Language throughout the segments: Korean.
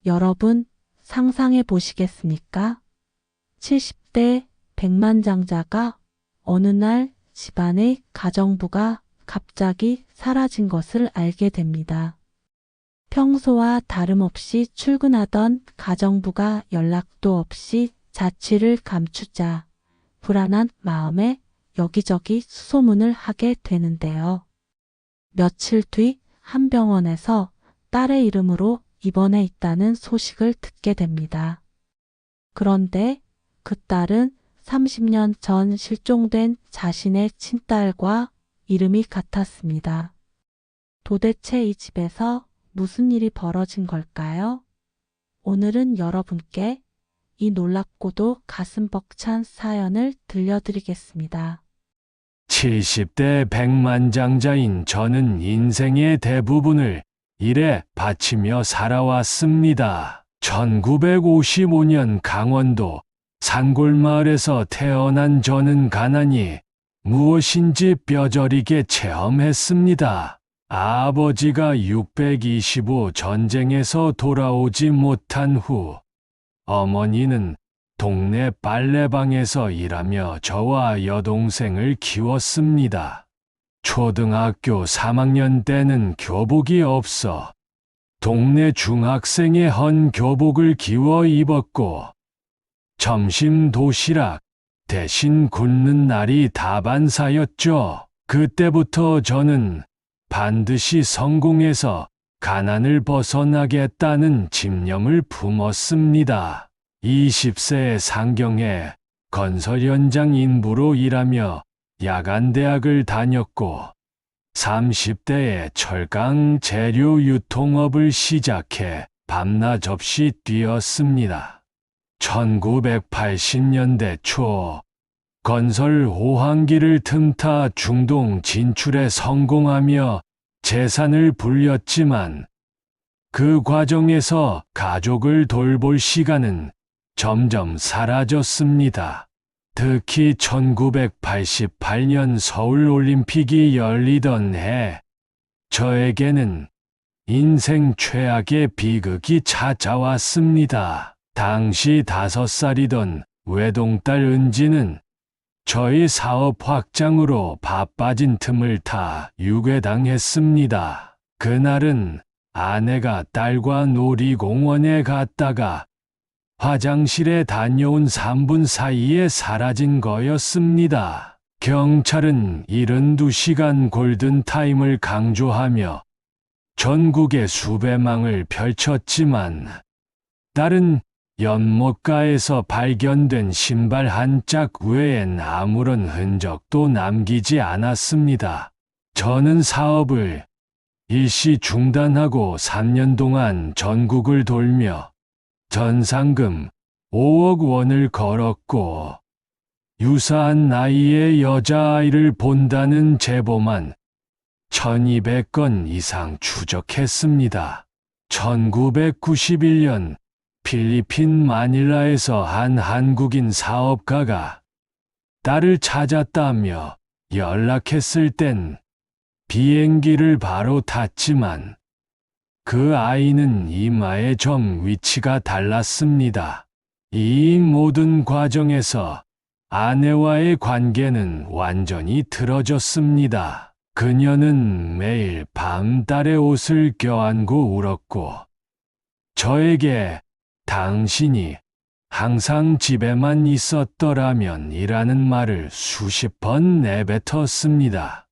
여러분, 상상해 보시겠습니까? 70대 백만장자가 어느 날 집안의 가정부가 갑자기 사라진 것을 알게 됩니다. 평소와 다름없이 출근하던 가정부가 연락도 없이 자취를 감추자 불안한 마음에 여기저기 수소문을 하게 되는데요. 며칠 뒤 한 병원에서 딸의 이름으로 입원해 있다는 소식을 듣게 됩니다. 그런데 그 딸은 30년 전 실종된 자신의 친딸과 이름이 같았습니다. 도대체 이 집에서 무슨 일이 벌어진 걸까요? 오늘은 여러분께 이 놀랍고도 가슴 벅찬 사연을 들려드리겠습니다. 70대 백만장자인 저는 인생의 대부분을 일에 바치며 살아왔습니다. 1955년 강원도 산골마을에서 태어난 저는 가난이 무엇인지 뼈저리게 체험했습니다. 아버지가 625 전쟁에서 돌아오지 못한 후 어머니는 동네 빨래방에서 일하며 저와 여동생을 키웠습니다. 초등학교 3학년 때는 교복이 없어 동네 중학생의 헌 교복을 기워 입었고 점심 도시락 대신 굶는 날이 다반사였죠. 그때부터 저는 반드시 성공해서 가난을 벗어나겠다는 집념을 품었습니다. 20세의 상경에 건설 현장 인부로 일하며 야간대학을 다녔고 30대에 철강 재료 유통업을 시작해 밤낮 없이 뛰었습니다. 1980년대 초 건설 호황기를 틈타 중동 진출에 성공하며 재산을 불렸지만 그 과정에서 가족을 돌볼 시간은 점점 사라졌습니다. 특히 1988년 서울올림픽이 열리던 해, 저에게는 인생 최악의 비극이 찾아왔습니다. 당시 5살이던 외동딸 은지는 저희 사업 확장으로 바빠진 틈을 타 유괴당했습니다. 그날은 아내가 딸과 놀이공원에 갔다가 화장실에 다녀온 3분 사이에 사라진 거였습니다. 경찰은 72시간 골든타임을 강조하며 전국에 수배망을 펼쳤지만 딸은 연못가에서 발견된 신발 한 짝 외엔 아무런 흔적도 남기지 않았습니다. 저는 사업을 일시 중단하고 3년 동안 전국을 돌며 전상금 5억 원을 걸었고 유사한 나이의 여자아이를 본다는 제보만 1200건 이상 추적했습니다. 1991년 필리핀 마닐라에서 한 한국인 사업가가 딸을 찾았다며 연락했을 땐 비행기를 바로 탔지만 그 아이는 이마의 점 위치가 달랐습니다. 이 모든 과정에서 아내와의 관계는 완전히 틀어졌습니다. 그녀는 매일 밤 딸의 옷을 껴안고 울었고 저에게 당신이 항상 집에만 있었더라면 이라는 말을 수십 번 내뱉었습니다.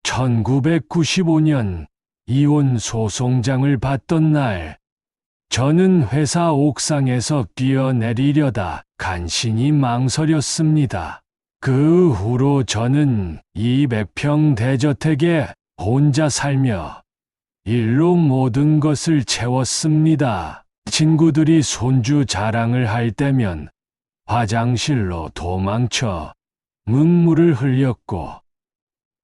1995년 이혼 소송장을 받던 날, 저는 회사 옥상에서 뛰어내리려다 간신히 망설였습니다. 그 후로 저는 200평 대저택에 혼자 살며 일로 모든 것을 채웠습니다. 친구들이 손주 자랑을 할 때면 화장실로 도망쳐 눈물을 흘렸고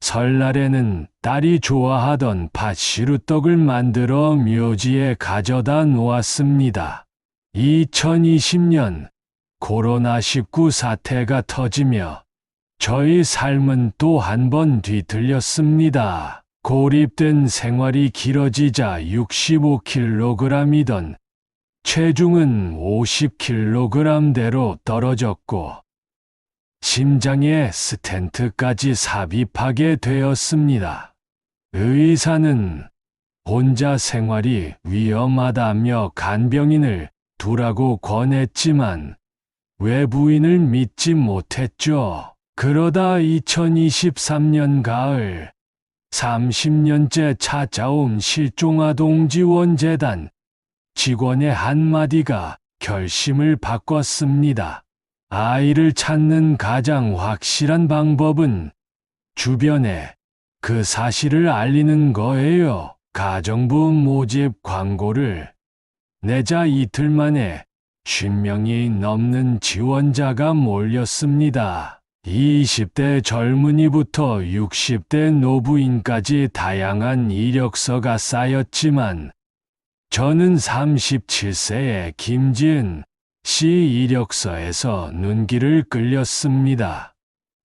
설날에는 딸이 좋아하던 팥시루떡을 만들어 묘지에 가져다 놓았습니다. 2020년 코로나19 사태가 터지며 저희 삶은 또 한 번 뒤틀렸습니다. 고립된 생활이 길어지자 65kg이던 체중은 50kg대로 떨어졌고 심장에 스텐트까지 삽입하게 되었습니다. 의사는 혼자 생활이 위험하다며 간병인을 두라고 권했지만 외부인을 믿지 못했죠. 그러다 2023년 가을 30년째 찾아온 실종아동지원재단 직원의 한마디가 결심을 바꿨습니다. 아이를 찾는 가장 확실한 방법은 주변에 그 사실을 알리는 거예요. 가정부 모집 광고를 내자 이틀 만에 50명이 넘는 지원자가 몰렸습니다. 20대 젊은이부터 60대 노부인까지 다양한 이력서가 쌓였지만 저는 37세의 김지은 씨 이력서에서 눈길을 끌렸습니다.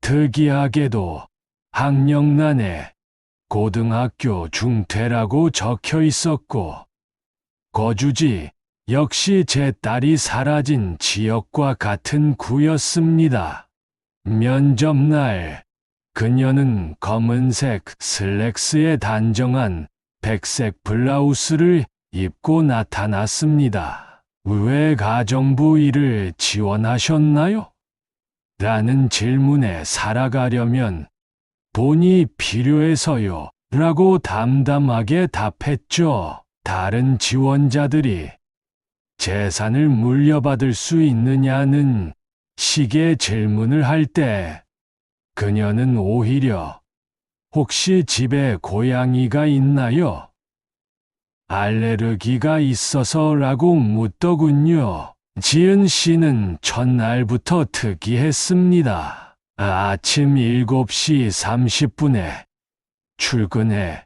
특이하게도 학력란에 고등학교 중퇴라고 적혀 있었고 거주지 역시 제 딸이 사라진 지역과 같은 구였습니다. 면접날 그녀는 검은색 슬랙스에 단정한 백색 블라우스를 입고 나타났습니다. 왜 가정부 일을 지원하셨나요? 라는 질문에 살아가려면 돈이 필요해서요. 라고 담담하게 답했죠. 다른 지원자들이 재산을 물려받을 수 있느냐는 식의 질문을 할 때 그녀는 오히려 혹시 집에 고양이가 있나요? 알레르기가 있어서라고 묻더군요. 지은 씨는 첫날부터 특이했습니다. 아침 7시 30분에 출근해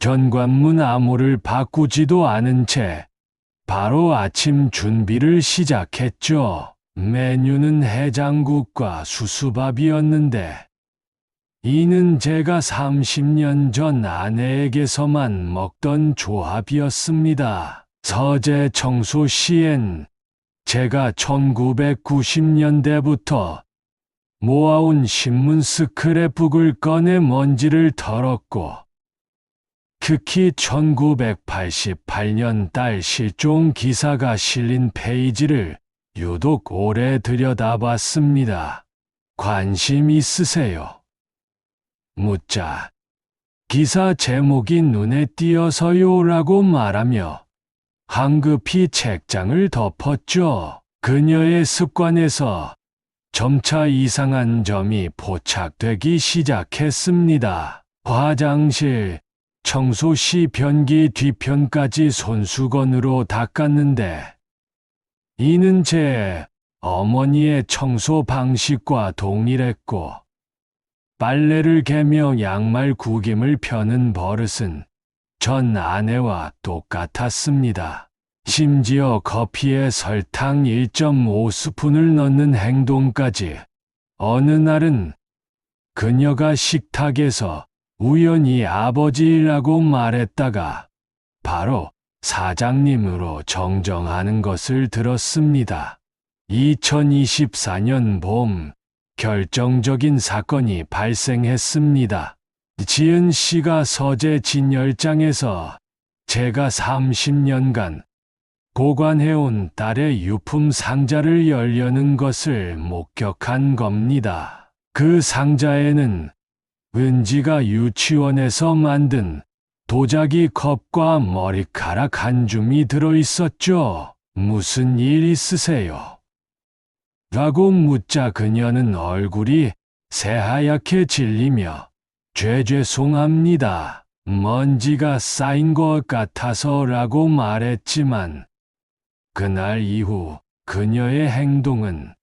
현관문 암호를 바꾸지도 않은 채 바로 아침 준비를 시작했죠. 메뉴는 해장국과 수수밥이었는데 이는 제가 30년 전 아내에게서만 먹던 조합이었습니다. 서재 청소 시엔 제가 1990년대부터 모아온 신문 스크랩북을 꺼내 먼지를 털었고 특히 1988년 딸 실종 기사가 실린 페이지를 유독 오래 들여다봤습니다. 관심 있으세요? 묻자 기사 제목이 눈에 띄어서요 라고 말하며 황급히 책장을 덮었죠. 그녀의 습관에서 점차 이상한 점이 포착되기 시작했습니다. 화장실 청소 시 변기 뒤편까지 손수건으로 닦았는데 이는 제 어머니의 청소 방식과 동일했고 빨래를 개며 양말 구김을 펴는 버릇은 전 아내와 똑같았습니다. 심지어 커피에 설탕 1.5스푼을 넣는 행동까지. 어느 날은 그녀가 식탁에서 우연히 아버지라고 말했다가 바로 사장님으로 정정하는 것을 들었습니다. 2024년 봄 결정적인 사건이 발생했습니다. 지은 씨가 서재 진열장에서 제가 30년간 보관해온 딸의 유품 상자를 열려는 것을 목격한 겁니다. 그 상자에는 은지가 유치원에서 만든 도자기 컵과 머리카락 한 줌이 들어있었죠. 무슨 일 있으세요? 라고 묻자 그녀는 얼굴이 새하얗게 질리며 죄송합니다. 먼지가 쌓인 것 같아서 라고 말했지만 그날 이후 그녀의 행동은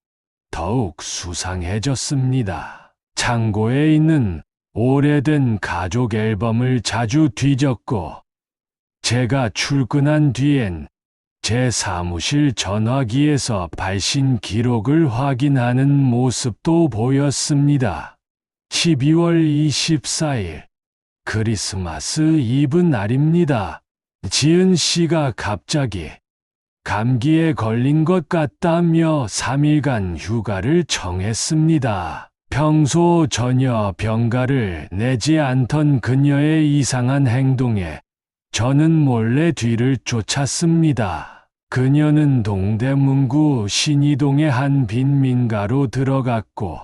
더욱 수상해졌습니다. 창고에 있는 오래된 가족 앨범을 자주 뒤졌고 제가 출근한 뒤엔 제 사무실 전화기에서 발신 기록을 확인하는 모습도 보였습니다. 12월 24일 크리스마스 이브 날입니다. 지은 씨가 갑자기 감기에 걸린 것 같다며 3일간 휴가를 청했습니다. 평소 전혀 병가를 내지 않던 그녀의 이상한 행동에 저는 몰래 뒤를 쫓았습니다. 그녀는 동대문구 신이동의 한 빈민가로 들어갔고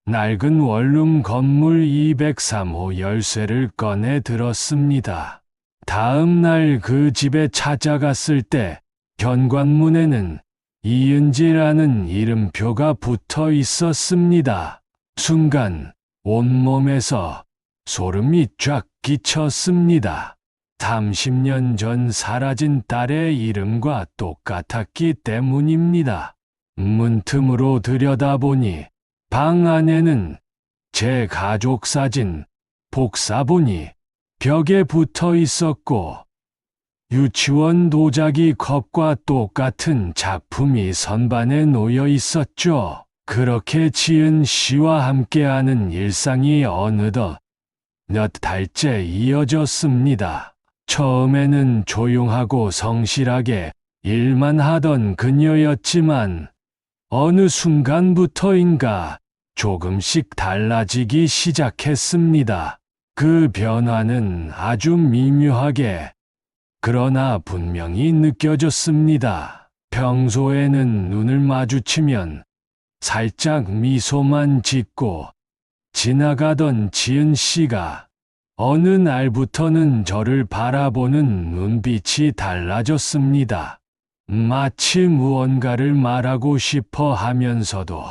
낡은 원룸 건물 203호 열쇠를 꺼내 들었습니다. 다음 날 그 집에 찾아갔을 때 현관문에는 이은지라는 이름표가 붙어 있었습니다. 순간 온몸에서 소름이 쫙 끼쳤습니다. 30년 전 사라진 딸의 이름과 똑같았기 때문입니다. 문틈으로 들여다보니 방 안에는 제 가족 사진, 복사본이 벽에 붙어 있었고 유치원 도자기 컵과 똑같은 작품이 선반에 놓여 있었죠. 그렇게 지은 씨와 함께하는 일상이 어느덧 몇 달째 이어졌습니다. 처음에는 조용하고 성실하게 일만 하던 그녀였지만 어느 순간부터인가 조금씩 달라지기 시작했습니다. 그 변화는 아주 미묘하게 그러나 분명히 느껴졌습니다. 평소에는 눈을 마주치면 살짝 미소만 짓고 지나가던 지은 씨가 어느 날부터는 저를 바라보는 눈빛이 달라졌습니다. 마치 무언가를 말하고 싶어 하면서도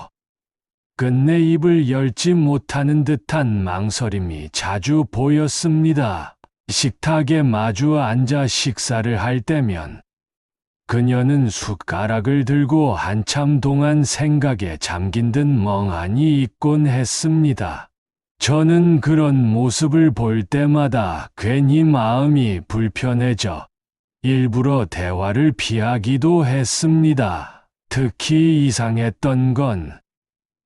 끝내 입을 열지 못하는 듯한 망설임이 자주 보였습니다. 식탁에 마주 앉아 식사를 할 때면 그녀는 숟가락을 들고 한참 동안 생각에 잠긴 듯 멍하니 있곤 했습니다. 저는 그런 모습을 볼 때마다 괜히 마음이 불편해져 일부러 대화를 피하기도 했습니다. 특히 이상했던 건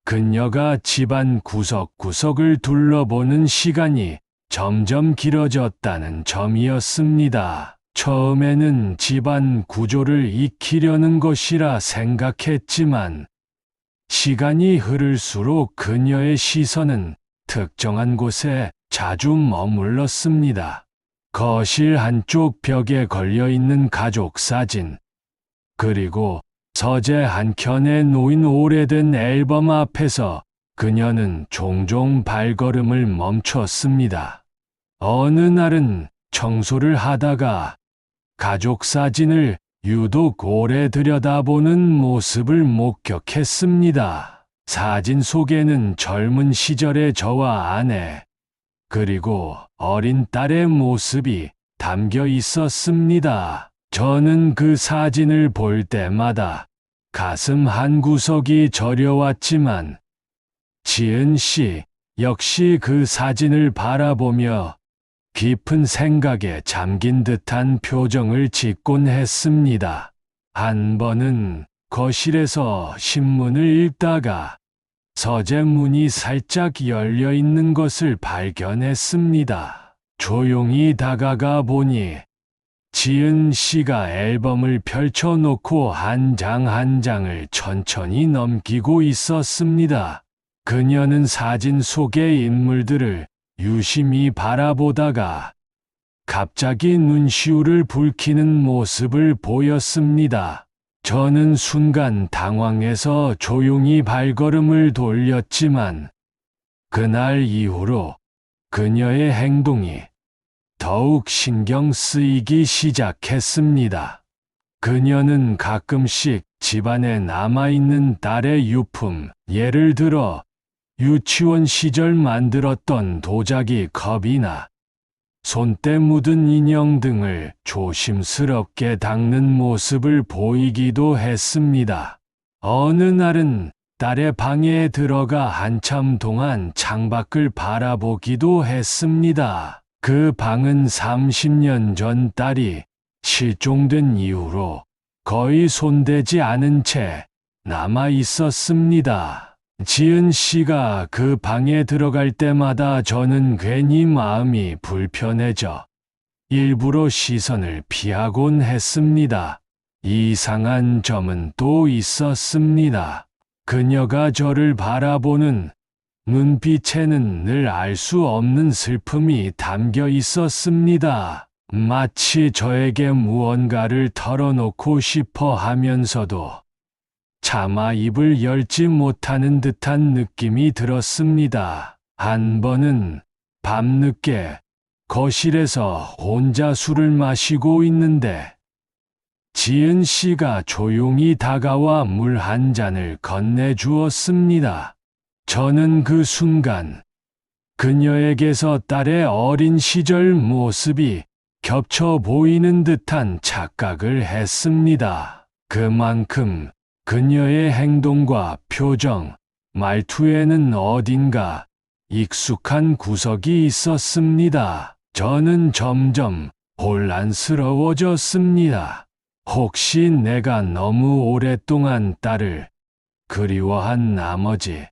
그녀가 집안 구석구석을 둘러보는 시간이 점점 길어졌다는 점이었습니다. 처음에는 집안 구조를 익히려는 것이라 생각했지만 시간이 흐를수록 그녀의 시선은 특정한 곳에 자주 머물렀습니다. 거실 한쪽 벽에 걸려있는 가족 사진, 그리고 서재 한켠에 놓인 오래된 앨범 앞에서 그녀는 종종 발걸음을 멈췄습니다. 어느 날은 청소를 하다가 가족 사진을 유독 오래 들여다보는 모습을 목격했습니다. 사진 속에는 젊은 시절의 저와 아내, 그리고 어린 딸의 모습이 담겨 있었습니다. 저는 그 사진을 볼 때마다 가슴 한구석이 저려왔지만 지은 씨 역시 그 사진을 바라보며 깊은 생각에 잠긴 듯한 표정을 짓곤 했습니다. 한 번은 거실에서 신문을 읽다가 서재 문이 살짝 열려 있는 것을 발견했습니다. 조용히 다가가 보니 지은 씨가 앨범을 펼쳐놓고 한 장 한 장을 천천히 넘기고 있었습니다. 그녀는 사진 속의 인물들을 유심히 바라보다가 갑자기 눈시울을 붉히는 모습을 보였습니다. 저는 순간 당황해서 조용히 발걸음을 돌렸지만 그날 이후로 그녀의 행동이 더욱 신경 쓰이기 시작했습니다. 그녀는 가끔씩 집안에 남아있는 딸의 유품, 예를 들어 유치원 시절 만들었던 도자기 컵이나 손때 묻은 인형 등을 조심스럽게 닦는 모습을 보이기도 했습니다. 어느 날은 딸의 방에 들어가 한참 동안 창밖을 바라보기도 했습니다. 그 방은 30년 전 딸이 실종된 이후로 거의 손대지 않은 채 남아 있었습니다. 지은 씨가 그 방에 들어갈 때마다 저는 괜히 마음이 불편해져 일부러 시선을 피하곤 했습니다. 이상한 점은 또 있었습니다. 그녀가 저를 바라보는 눈빛에는 늘 알 수 없는 슬픔이 담겨 있었습니다. 마치 저에게 무언가를 털어놓고 싶어 하면서도 차마 입을 열지 못하는 듯한 느낌이 들었습니다. 한 번은 밤늦게 거실에서 혼자 술을 마시고 있는데 지은 씨가 조용히 다가와 물 한 잔을 건네주었습니다. 저는 그 순간 그녀에게서 딸의 어린 시절 모습이 겹쳐 보이는 듯한 착각을 했습니다. 그만큼 그녀의 행동과 표정, 말투에는 어딘가 익숙한 구석이 있었습니다. 저는 점점 혼란스러워졌습니다. 혹시 내가 너무 오랫동안 딸을 그리워한 나머지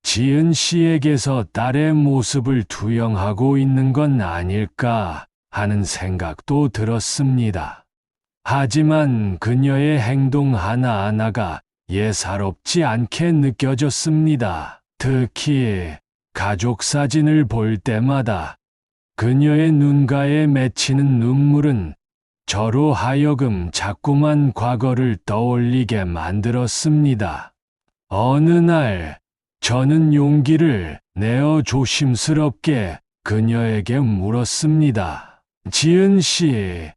지은 씨에게서 딸의 모습을 투영하고 있는 건 아닐까 하는 생각도 들었습니다. 하지만 그녀의 행동 하나하나가 예사롭지 않게 느껴졌습니다. 특히 가족 사진을 볼 때마다 그녀의 눈가에 맺히는 눈물은 저로 하여금 자꾸만 과거를 떠올리게 만들었습니다. 어느 날 저는 용기를 내어 조심스럽게 그녀에게 물었습니다. 지은 씨,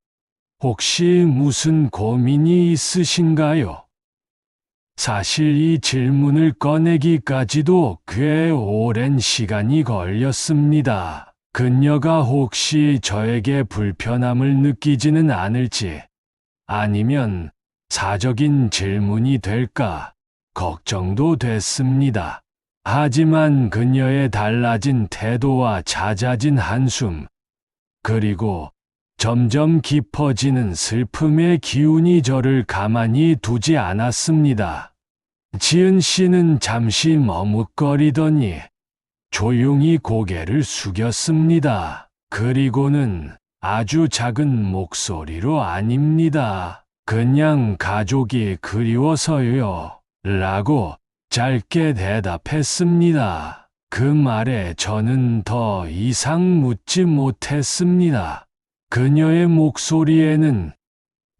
혹시 무슨 고민이 있으신가요? 사실 이 질문을 꺼내기까지도 꽤 오랜 시간이 걸렸습니다. 그녀가 혹시 저에게 불편함을 느끼지는 않을지, 아니면 사적인 질문이 될까 걱정도 됐습니다. 하지만 그녀의 달라진 태도와 잦아진 한숨, 그리고 점점 깊어지는 슬픔의 기운이 저를 가만히 두지 않았습니다. 지은 씨는 잠시 머뭇거리더니 조용히 고개를 숙였습니다. 그리고는 아주 작은 목소리로 아닙니다. 그냥 가족이 그리워서요. 라고 짧게 대답했습니다. 그 말에 저는 더 이상 묻지 못했습니다. 그녀의 목소리에는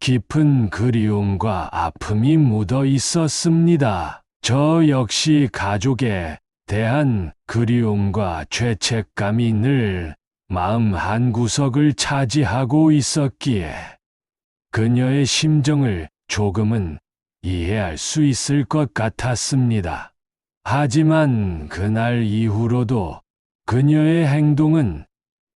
깊은 그리움과 아픔이 묻어 있었습니다. 저 역시 가족에 대한 그리움과 죄책감이 늘 마음 한구석을 차지하고 있었기에 그녀의 심정을 조금은 이해할 수 있을 것 같았습니다. 하지만 그날 이후로도 그녀의 행동은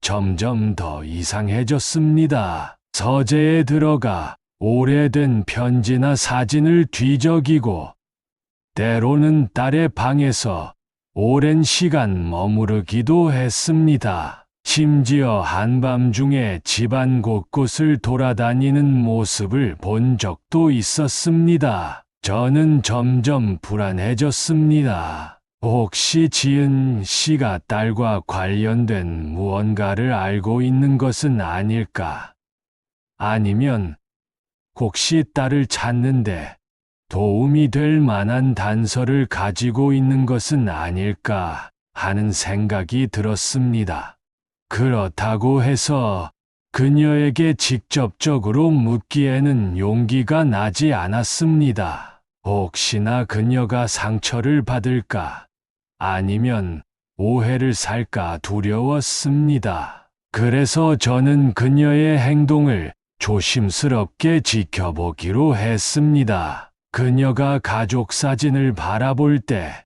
점점 더 이상해졌습니다. 서재에 들어가 오래된 편지나 사진을 뒤적이고 때로는 딸의 방에서 오랜 시간 머무르기도 했습니다. 심지어 한밤중에 집안 곳곳을 돌아다니는 모습을 본 적도 있었습니다. 저는 점점 불안해졌습니다. 혹시 지은 씨가 딸과 관련된 무언가를 알고 있는 것은 아닐까? 아니면 혹시 딸을 찾는데 도움이 될 만한 단서를 가지고 있는 것은 아닐까 하는 생각이 들었습니다. 그렇다고 해서 그녀에게 직접적으로 묻기에는 용기가 나지 않았습니다. 혹시나 그녀가 상처를 받을까, 아니면 오해를 살까 두려웠습니다. 그래서 저는 그녀의 행동을 조심스럽게 지켜보기로 했습니다. 그녀가 가족 사진을 바라볼 때,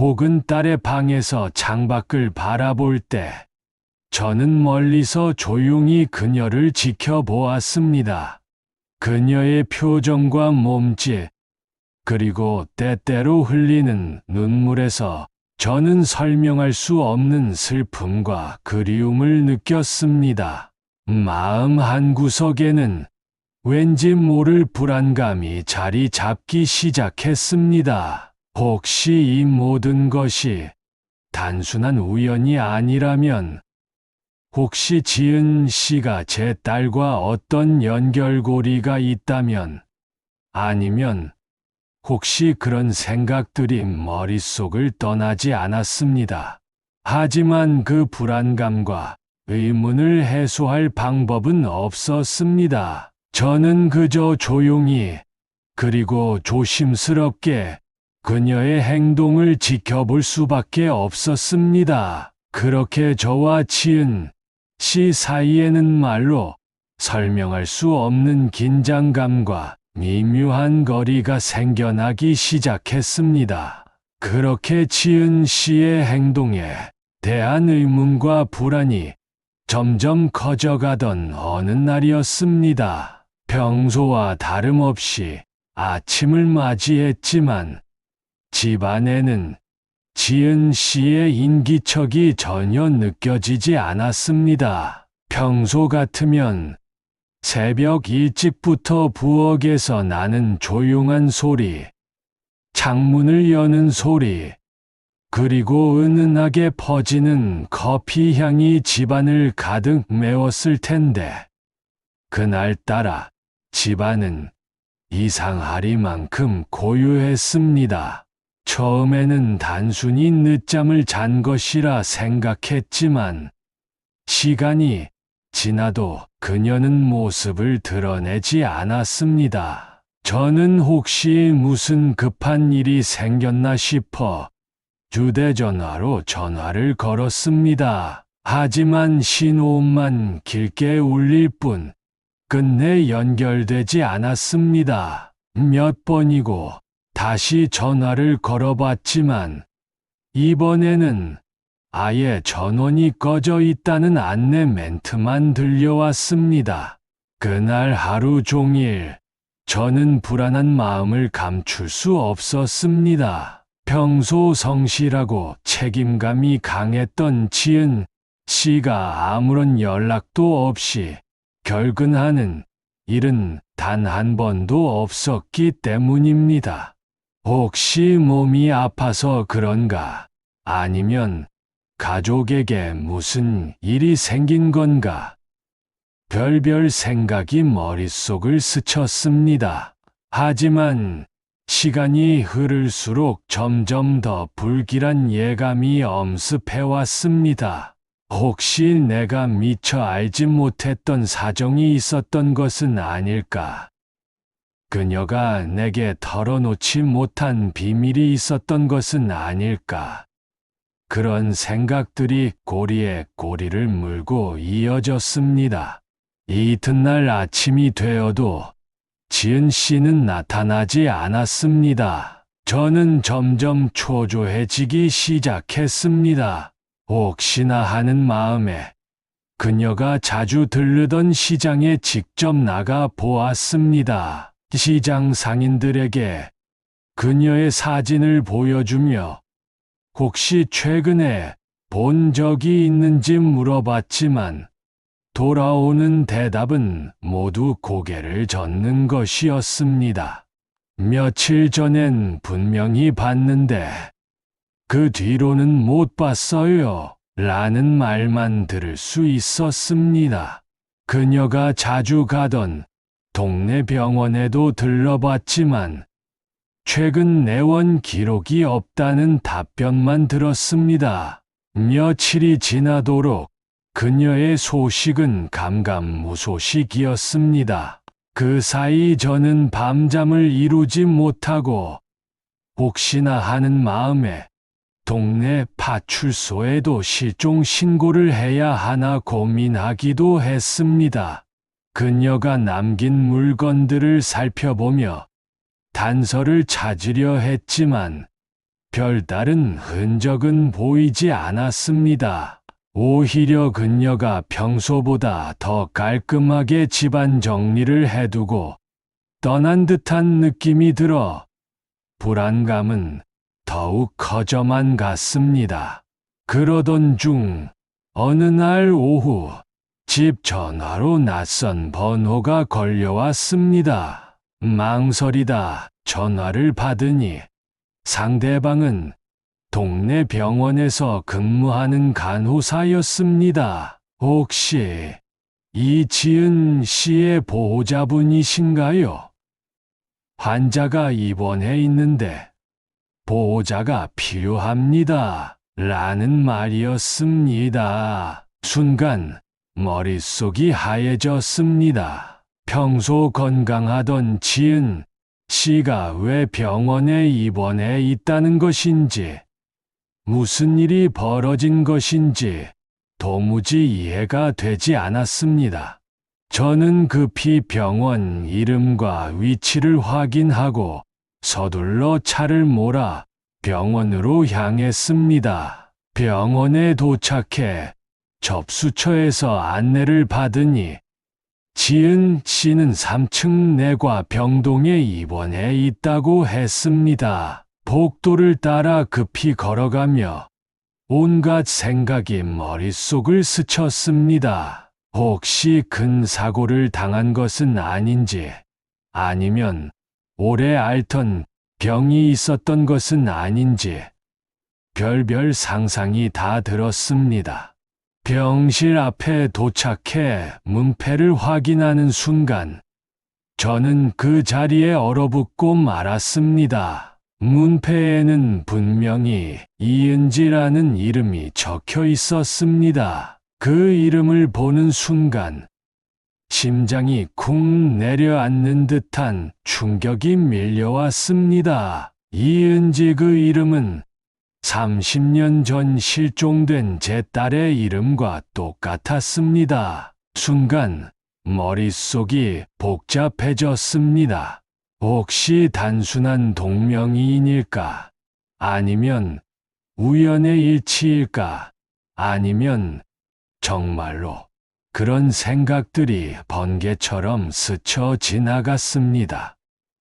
혹은 딸의 방에서 창밖을 바라볼 때, 저는 멀리서 조용히 그녀를 지켜보았습니다. 그녀의 표정과 몸짓, 그리고 때때로 흘리는 눈물에서 저는 설명할 수 없는 슬픔과 그리움을 느꼈습니다. 마음 한구석에는 왠지 모를 불안감이 자리 잡기 시작했습니다. 혹시 이 모든 것이 단순한 우연이 아니라면, 혹시 지은 씨가 제 딸과 어떤 연결고리가 있다면, 아니면 혹시 그런 생각들이 머릿속을 떠나지 않았습니다. 하지만 그 불안감과 의문을 해소할 방법은 없었습니다. 저는 그저 조용히 그리고 조심스럽게 그녀의 행동을 지켜볼 수밖에 없었습니다. 그렇게 저와 지은 씨 사이에는 말로 설명할 수 없는 긴장감과 미묘한 거리가 생겨나기 시작했습니다. 그렇게 지은 씨의 행동에 대한 의문과 불안이 점점 커져가던 어느 날이었습니다. 평소와 다름없이 아침을 맞이했지만 집안에는 지은 씨의 인기척이 전혀 느껴지지 않았습니다. 평소 같으면 새벽 일찍부터 부엌에서 나는 조용한 소리, 창문을 여는 소리, 그리고 은은하게 퍼지는 커피 향이 집안을 가득 메웠을 텐데, 그날따라 집안은 이상하리만큼 고요했습니다. 처음에는 단순히 늦잠을 잔 것이라 생각했지만, 시간이 지나도 그녀는 모습을 드러내지 않았습니다. 저는 혹시 무슨 급한 일이 생겼나 싶어 휴대전화로 전화를 걸었습니다. 하지만 신호음만 길게 울릴 뿐 끝내 연결되지 않았습니다. 몇 번이고 다시 전화를 걸어봤지만 이번에는 아예 전원이 꺼져 있다는 안내 멘트만 들려왔습니다. 그날 하루 종일 저는 불안한 마음을 감출 수 없었습니다. 평소 성실하고 책임감이 강했던 지은 씨가 아무런 연락도 없이 결근하는 일은 단 한 번도 없었기 때문입니다. 혹시 몸이 아파서 그런가? 아니면 가족에게 무슨 일이 생긴 건가? 별별 생각이 머릿속을 스쳤습니다. 하지만 시간이 흐를수록 점점 더 불길한 예감이 엄습해왔습니다. 혹시 내가 미처 알지 못했던 사정이 있었던 것은 아닐까? 그녀가 내게 털어놓지 못한 비밀이 있었던 것은 아닐까? 그런 생각들이 꼬리에 꼬리를 물고 이어졌습니다. 이튿날 아침이 되어도 지은 씨는 나타나지 않았습니다. 저는 점점 초조해지기 시작했습니다. 혹시나 하는 마음에 그녀가 자주 들르던 시장에 직접 나가 보았습니다. 시장 상인들에게 그녀의 사진을 보여주며 혹시 최근에 본 적이 있는지 물어봤지만 돌아오는 대답은 모두 고개를 젓는 것이었습니다. 며칠 전엔 분명히 봤는데 그 뒤로는 못 봤어요. 라는 말만 들을 수 있었습니다. 그녀가 자주 가던 동네 병원에도 들러봤지만 최근 내원 기록이 없다는 답변만 들었습니다. 며칠이 지나도록 그녀의 소식은 감감무소식이었습니다. 그 사이 저는 밤잠을 이루지 못하고 혹시나 하는 마음에 동네 파출소에도 실종 신고를 해야 하나 고민하기도 했습니다. 그녀가 남긴 물건들을 살펴보며 단서를 찾으려 했지만 별다른 흔적은 보이지 않았습니다. 오히려 그녀가 평소보다 더 깔끔하게 집안 정리를 해두고 떠난 듯한 느낌이 들어 불안감은 더욱 커져만 갔습니다. 그러던 중 어느 날 오후 집 전화로 낯선 번호가 걸려왔습니다. 망설이다 전화를 받으니 상대방은 동네 병원에서 근무하는 간호사였습니다. 혹시 이지은 씨의 보호자분이신가요? 환자가 입원해 있는데 보호자가 필요합니다. 라는 말이었습니다. 순간 머릿속이 하얘졌습니다. 평소 건강하던 지은 씨가 왜 병원에 입원해 있다는 것인지, 무슨 일이 벌어진 것인지 도무지 이해가 되지 않았습니다. 저는 급히 병원 이름과 위치를 확인하고 서둘러 차를 몰아 병원으로 향했습니다. 병원에 도착해 접수처에서 안내를 받으니 지은 씨는 3층 내과 병동에 입원해 있다고 했습니다. 복도를 따라 급히 걸어가며 온갖 생각이 머릿속을 스쳤습니다. 혹시 큰 사고를 당한 것은 아닌지, 아니면 오래 앓던 병이 있었던 것은 아닌지, 별별 상상이 다 들었습니다. 병실 앞에 도착해 문패를 확인하는 순간, 저는 그 자리에 얼어붙고 말았습니다. 문패에는 분명히 이은지라는 이름이 적혀 있었습니다. 그 이름을 보는 순간 심장이 쿵 내려앉는 듯한 충격이 밀려왔습니다. 이은지 그 이름은 30년 전 실종된 제 딸의 이름과 똑같았습니다. 순간 머릿속이 복잡해졌습니다. 혹시 단순한 동명이인일까? 아니면 우연의 일치일까? 아니면 정말로 그런 생각들이 번개처럼 스쳐 지나갔습니다.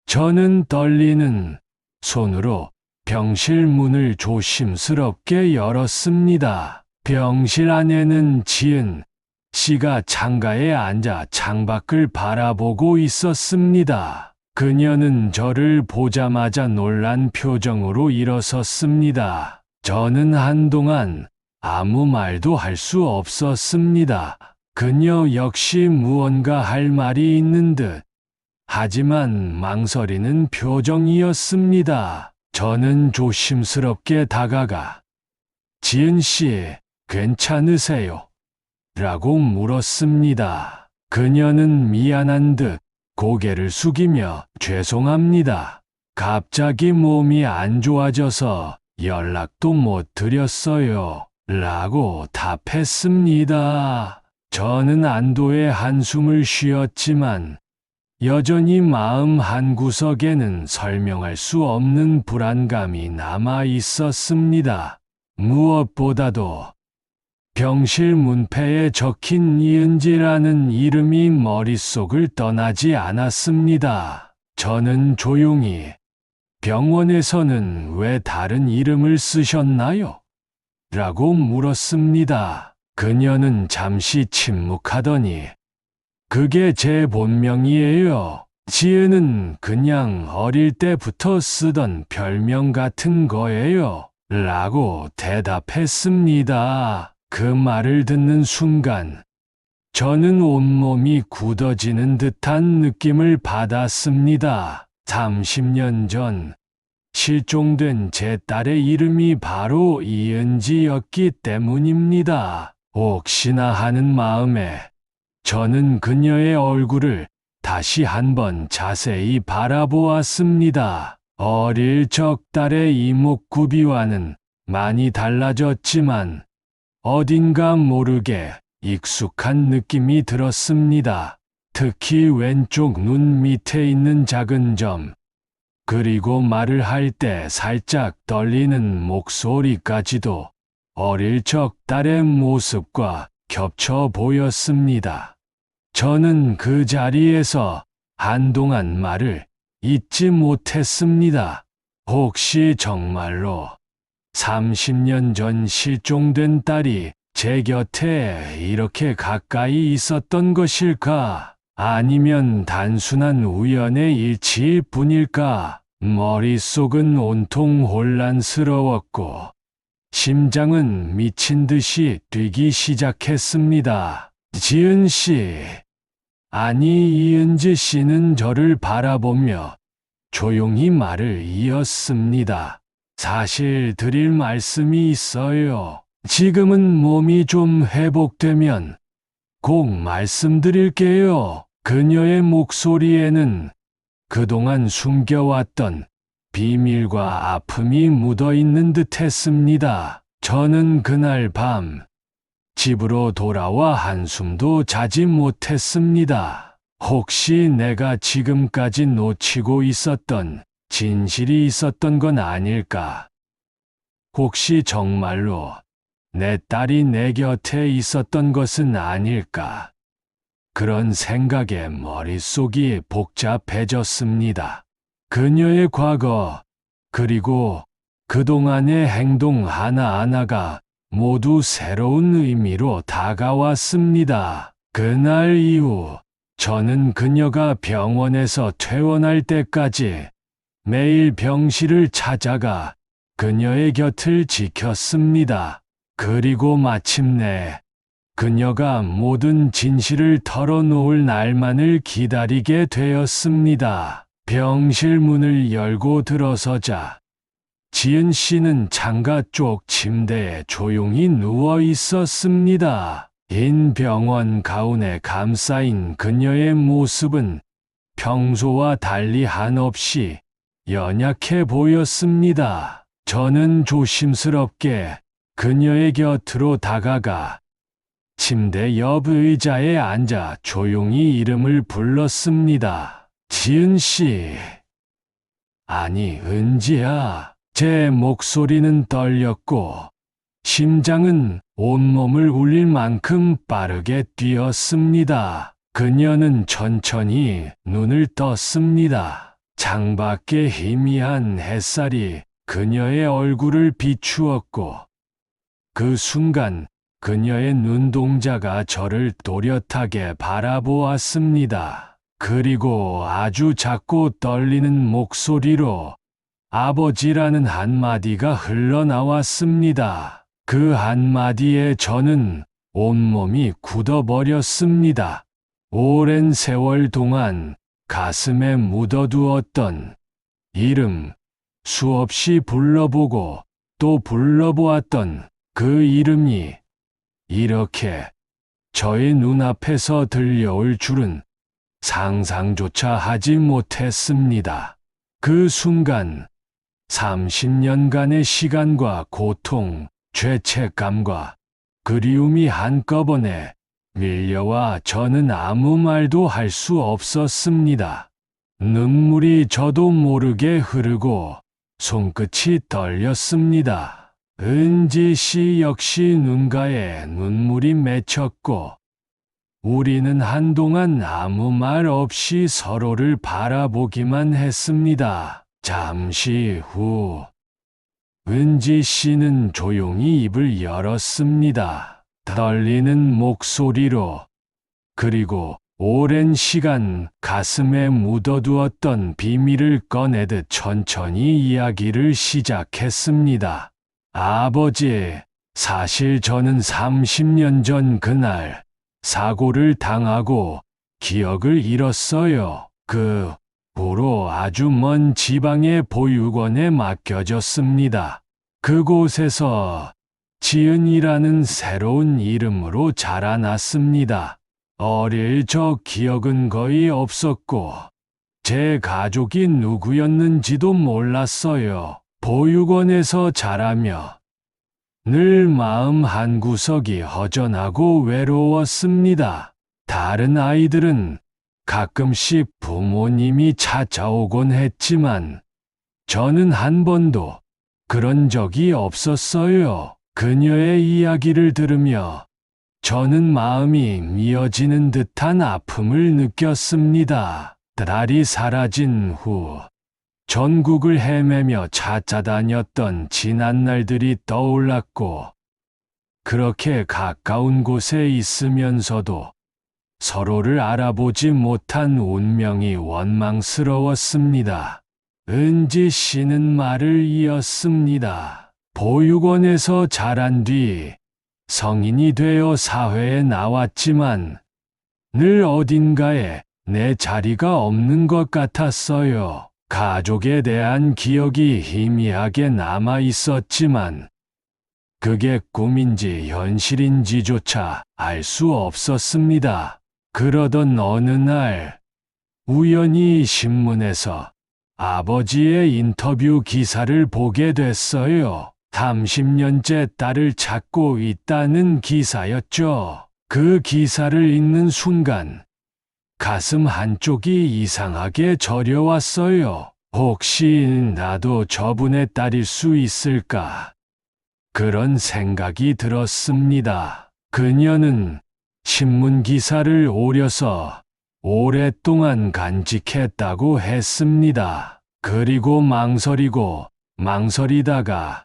저는 떨리는 손으로 병실 문을 조심스럽게 열었습니다. 병실 안에는 지은 씨가 창가에 앉아 창밖을 바라보고 있었습니다. 그녀는 저를 보자마자 놀란 표정으로 일어섰습니다. 저는 한동안 아무 말도 할 수 없었습니다. 그녀 역시 무언가 할 말이 있는 듯, 하지만 망설이는 표정이었습니다. 저는 조심스럽게 다가가 지은 씨, 괜찮으세요? 라고 물었습니다. 그녀는 미안한 듯 고개를 숙이며 죄송합니다. 갑자기 몸이 안 좋아져서 연락도 못 드렸어요. 라고 답했습니다. 저는 안도의 한숨을 쉬었지만 여전히 마음 한구석에는 설명할 수 없는 불안감이 남아 있었습니다. 무엇보다도 병실 문패에 적힌 이은지라는 이름이 머릿속을 떠나지 않았습니다. 저는 조용히 병원에서는 왜 다른 이름을 쓰셨나요? 라고 물었습니다. 그녀는 잠시 침묵하더니 그게 제 본명이에요. 지은은 그냥 어릴 때부터 쓰던 별명 같은 거예요. 라고 대답했습니다. 그 말을 듣는 순간 저는 온몸이 굳어지는 듯한 느낌을 받았습니다. 30년 전 실종된 제 딸의 이름이 바로 이은지였기 때문입니다. 혹시나 하는 마음에 저는 그녀의 얼굴을 다시 한번 자세히 바라보았습니다. 어릴 적 딸의 이목구비와는 많이 달라졌지만 어딘가 모르게 익숙한 느낌이 들었습니다. 특히 왼쪽 눈 밑에 있는 작은 점, 그리고 말을 할 때 살짝 떨리는 목소리까지도 어릴 적 딸의 모습과 겹쳐 보였습니다. 저는 그 자리에서 한동안 말을 잇지 못했습니다. 혹시 정말로 30년 전 실종된 딸이 제 곁에 이렇게 가까이 있었던 것일까? 아니면 단순한 우연의 일치일 뿐일까? 머릿속은 온통 혼란스러웠고 심장은 미친 듯이 뛰기 시작했습니다. 지은 씨, 아니 이은지 씨는 저를 바라보며 조용히 말을 이었습니다. 사실 드릴 말씀이 있어요. 지금은 몸이 좀 회복되면 꼭 말씀드릴게요. 그녀의 목소리에는 그동안 숨겨왔던 비밀과 아픔이 묻어있는 듯 했습니다. 저는 그날 밤 집으로 돌아와 한숨도 자지 못했습니다. 혹시 내가 지금까지 놓치고 있었던 진실이 있었던 건 아닐까? 혹시 정말로 내 딸이 내 곁에 있었던 것은 아닐까? 그런 생각에 머릿속이 복잡해졌습니다. 그녀의 과거, 그리고 그동안의 행동 하나하나가 모두 새로운 의미로 다가왔습니다. 그날 이후 저는 그녀가 병원에서 퇴원할 때까지 매일 병실을 찾아가 그녀의 곁을 지켰습니다. 그리고 마침내 그녀가 모든 진실을 털어놓을 날만을 기다리게 되었습니다. 병실 문을 열고 들어서자 지은 씨는 창가 쪽 침대에 조용히 누워 있었습니다. 흰 병원 가운에 감싸인 그녀의 모습은 평소와 달리 한없이 연약해 보였습니다. 저는 조심스럽게 그녀의 곁으로 다가가 침대 옆 의자에 앉아 조용히 이름을 불렀습니다. 지은 씨. 아니, 은지야. 제 목소리는 떨렸고 심장은 온몸을 울릴 만큼 빠르게 뛰었습니다. 그녀는 천천히 눈을 떴습니다. 창밖에 희미한 햇살이 그녀의 얼굴을 비추었고 그 순간 그녀의 눈동자가 저를 또렷하게 바라보았습니다. 그리고 아주 작고 떨리는 목소리로 아버지라는 한마디가 흘러나왔습니다. 그 한마디에 저는 온몸이 굳어버렸습니다. 오랜 세월 동안 가슴에 묻어두었던 이름, 수없이 불러보고 또 불러보았던 그 이름이 이렇게 저의 눈앞에서 들려올 줄은 상상조차 하지 못했습니다. 그 순간 30년간의 시간과 고통, 죄책감과 그리움이 한꺼번에 밀려와 저는 아무 말도 할 수 없었습니다. 눈물이 저도 모르게 흐르고 손끝이 떨렸습니다. 은지 씨 역시 눈가에 눈물이 맺혔고 우리는 한동안 아무 말 없이 서로를 바라보기만 했습니다. 잠시 후 은지 씨는 조용히 입을 열었습니다. 떨리는 목소리로. 그리고 오랜 시간 가슴에 묻어두었던 비밀을 꺼내듯 천천히 이야기를 시작했습니다. 아버지, 사실 저는 30년 전 그날 사고를 당하고 기억을 잃었어요. 그 후로 아주 먼 지방의 보육원에 맡겨졌습니다. 그곳에서 지은이라는 새로운 이름으로 자라났습니다. 어릴 적 기억은 거의 없었고 제 가족이 누구였는지도 몰랐어요. 보육원에서 자라며 늘 마음 한구석이 허전하고 외로웠습니다. 다른 아이들은 가끔씩 부모님이 찾아오곤 했지만 저는 한 번도 그런 적이 없었어요. 그녀의 이야기를 들으며 저는 마음이 미어지는 듯한 아픔을 느꼈습니다. 딸이 사라진 후 전국을 헤매며 찾아다녔던 지난 날들이 떠올랐고 그렇게 가까운 곳에 있으면서도 서로를 알아보지 못한 운명이 원망스러웠습니다. 은지 씨는 말을 이었습니다. 보육원에서 자란 뒤 성인이 되어 사회에 나왔지만 늘 어딘가에 내 자리가 없는 것 같았어요. 가족에 대한 기억이 희미하게 남아 있었지만 그게 꿈인지 현실인지조차 알 수 없었습니다. 그러던 어느 날 우연히 신문에서 아버지의 인터뷰 기사를 보게 됐어요. 30년째 딸을 찾고 있다는 기사였죠. 그 기사를 읽는 순간 가슴 한쪽이 이상하게 저려왔어요. 혹시 나도 저분의 딸일 수 있을까? 그런 생각이 들었습니다. 그녀는 신문 기사를 오려서 오랫동안 간직했다고 했습니다. 그리고 망설이다가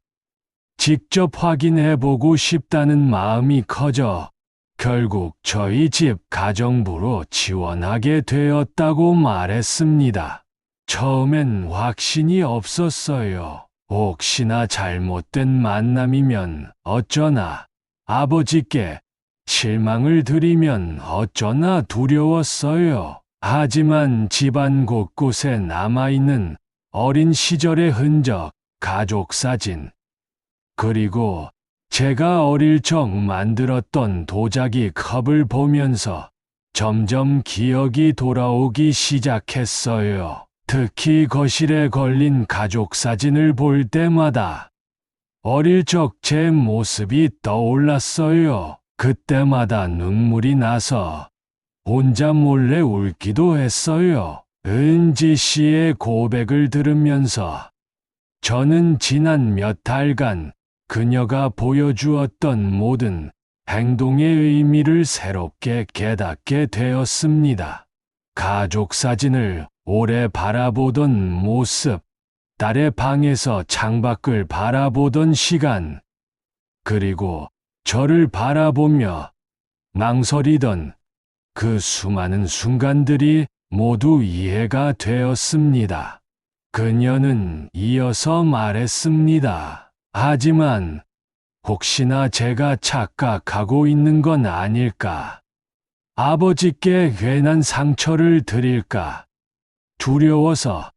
직접 확인해보고 싶다는 마음이 커져 결국 저희 집 가정부로 지원하게 되었다고 말했습니다. 처음엔 확신이 없었어요. 혹시나 잘못된 만남이면 어쩌나, 아버지께 실망을 드리면 어쩌나 두려웠어요. 하지만 집안 곳곳에 남아있는 어린 시절의 흔적, 가족 사진, 그리고 제가 어릴 적 만들었던 도자기 컵을 보면서 점점 기억이 돌아오기 시작했어요. 특히 거실에 걸린 가족 사진을 볼 때마다 어릴 적 제 모습이 떠올랐어요. 그때마다 눈물이 나서 혼자 몰래 울기도 했어요. 은지 씨의 고백을 들으면서 저는 지난 몇 달간 그녀가 보여주었던 모든 행동의 의미를 새롭게 깨닫게 되었습니다. 가족 사진을 오래 바라보던 모습, 딸의 방에서 창밖을 바라보던 시간, 그리고 저를 바라보며 망설이던 그 수많은 순간들이 모두 이해가 되었습니다. 그녀는 이어서 말했습니다. 하지만 혹시나 제가 착각하고 있는 건 아닐까? 아버지께 괜한 상처를 드릴까? 두려워서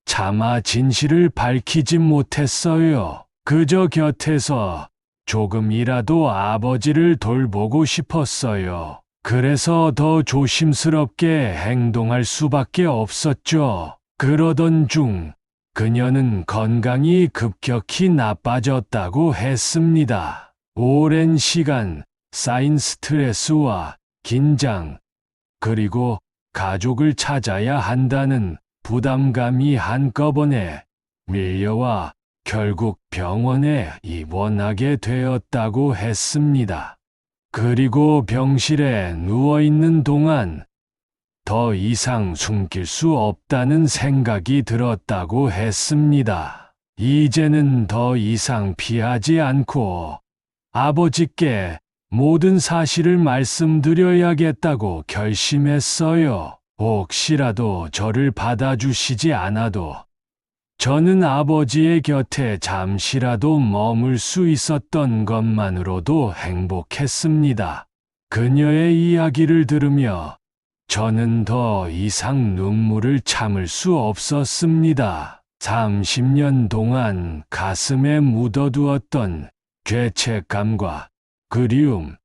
차마 진실을 밝히지 못했어요. 그저 곁에서 조금이라도 아버지를 돌보고 싶었어요. 그래서 더 조심스럽게 행동할 수밖에 없었죠. 그러던 중 그녀는 건강이 급격히 나빠졌다고 했습니다. 오랜 시간 쌓인 스트레스와 긴장, 그리고 가족을 찾아야 한다는 부담감이 한꺼번에 밀려와 결국 병원에 입원하게 되었다고 했습니다. 그리고 병실에 누워있는 동안 더 이상 숨길 수 없다는 생각이 들었다고 했습니다. 이제는 더 이상 피하지 않고 아버지께 모든 사실을 말씀드려야겠다고 결심했어요. 혹시라도 저를 받아주시지 않아도 저는 아버지의 곁에 잠시라도 머물 수 있었던 것만으로도 행복했습니다. 그녀의 이야기를 들으며 저는 더 이상 눈물을 참을 수 없었습니다. 30년 동안 가슴에 묻어두었던 죄책감과 그리움,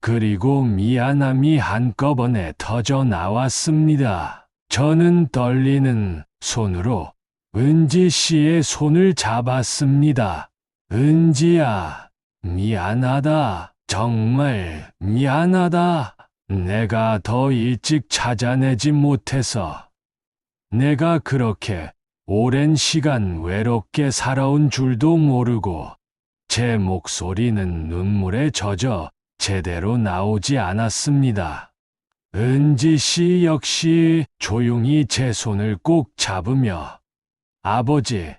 그리고 미안함이 한꺼번에 터져 나왔습니다. 저는 떨리는 손으로 은지 씨의 손을 잡았습니다. 은지야, 미안하다. 정말 미안하다. 내가 더 일찍 찾아내지 못해서 내가 그렇게 오랜 시간 외롭게 살아온 줄도 모르고 제 목소리는 눈물에 젖어 제대로 나오지 않았습니다. 은지 씨 역시 조용히 제 손을 꼭 잡으며 아버지,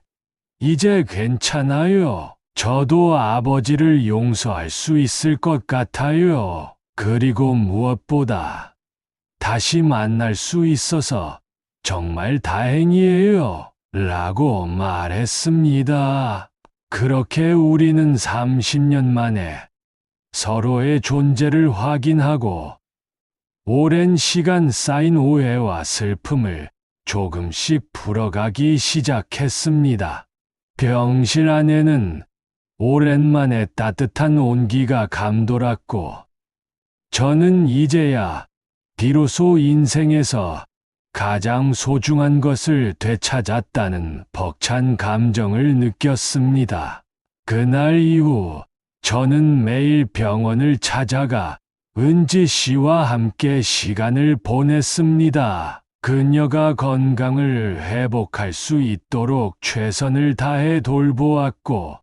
이제 괜찮아요. 저도 아버지를 용서할 수 있을 것 같아요. 그리고 무엇보다 다시 만날 수 있어서 정말 다행이에요. 라고 말했습니다. 그렇게 우리는 30년 만에 서로의 존재를 확인하고 오랜 시간 쌓인 오해와 슬픔을 조금씩 풀어가기 시작했습니다. 병실 안에는 오랜만에 따뜻한 온기가 감돌았고, 저는 이제야 비로소 인생에서 가장 소중한 것을 되찾았다는 벅찬 감정을 느꼈습니다. 그날 이후 저는 매일 병원을 찾아가 은지 씨와 함께 시간을 보냈습니다. 그녀가 건강을 회복할 수 있도록 최선을 다해 돌보았고,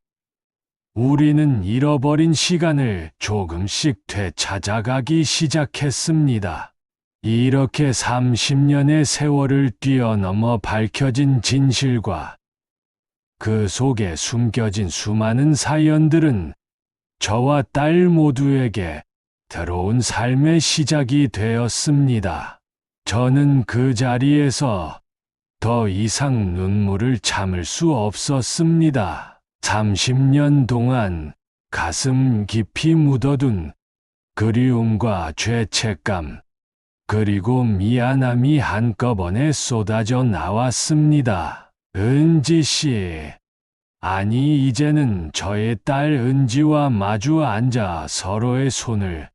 우리는 잃어버린 시간을 조금씩 되찾아가기 시작했습니다. 이렇게 30년의 세월을 뛰어넘어 밝혀진 진실과 그 속에 숨겨진 수많은 사연들은 저와 딸 모두에게 새로운 삶의 시작이 되었습니다. 저는 그 자리에서 더 이상 눈물을 참을 수 없었습니다. 30년 동안 가슴 깊이 묻어둔 그리움과 죄책감, 그리고 미안함이 한꺼번에 쏟아져 나왔습니다. 은지 씨, 아니 이제는 저의 딸 은지와 마주 앉아 서로의 손을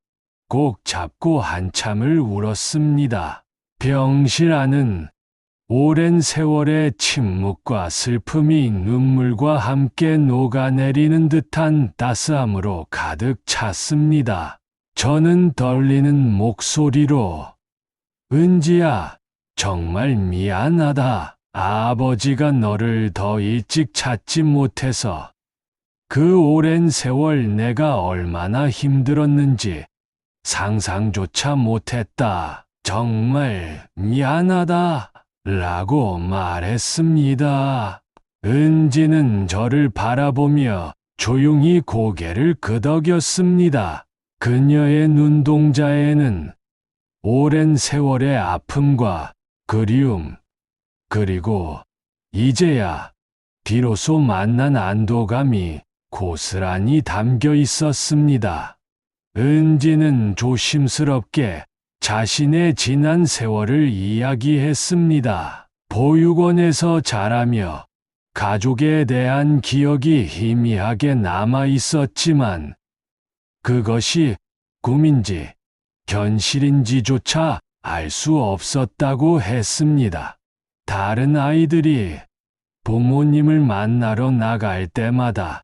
꼭 잡고 한참을 울었습니다. 병실 안은 오랜 세월의 침묵과 슬픔이 눈물과 함께 녹아내리는 듯한 따스함으로 가득 찼습니다. 저는 떨리는 목소리로 은지야, 정말 미안하다. 아버지가 너를 더 일찍 찾지 못해서 그 오랜 세월 내가 얼마나 힘들었는지 상상조차 못했다. 정말 미안하다. 라고 말했습니다. 은지는 저를 바라보며 조용히 고개를 끄덕였습니다. 그녀의 눈동자에는 오랜 세월의 아픔과 그리움, 그리고 이제야 비로소 만난 안도감이 고스란히 담겨 있었습니다. 은지는 조심스럽게 자신의 지난 세월을 이야기했습니다. 보육원에서 자라며 가족에 대한 기억이 희미하게 남아 있었지만 그것이 꿈인지 현실인지조차 알 수 없었다고 했습니다. 다른 아이들이 부모님을 만나러 나갈 때마다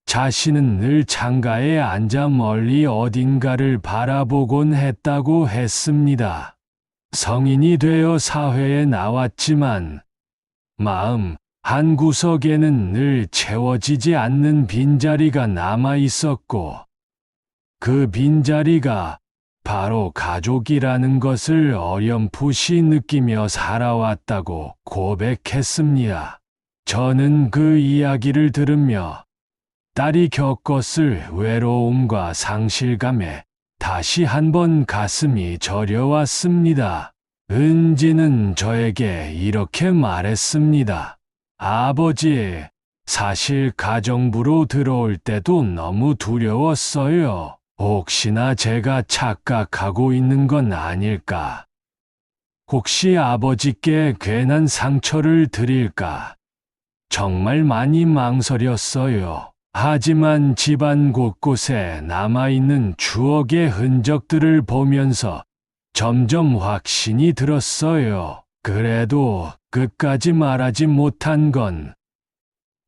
자신은 늘 창가에 앉아 멀리 어딘가를 바라보곤 했다고 했습니다. 성인이 되어 사회에 나왔지만 마음 한구석에는 늘 채워지지 않는 빈자리가 남아 있었고, 그 빈자리가 바로 가족이라는 것을 어렴풋이 느끼며 살아왔다고 고백했습니다. 저는 그 이야기를 들으며 딸이 겪었을 외로움과 상실감에 다시 한번 가슴이 저려왔습니다. 은지는 저에게 이렇게 말했습니다. 아버지, 사실 가정부로 들어올 때도 너무 두려웠어요. 혹시나 제가 착각하고 있는 건 아닐까? 혹시 아버지께 괜한 상처를 드릴까? 정말 많이 망설였어요. 하지만 집안 곳곳에 남아있는 추억의 흔적들을 보면서 점점 확신이 들었어요. 그래도 끝까지 말하지 못한 건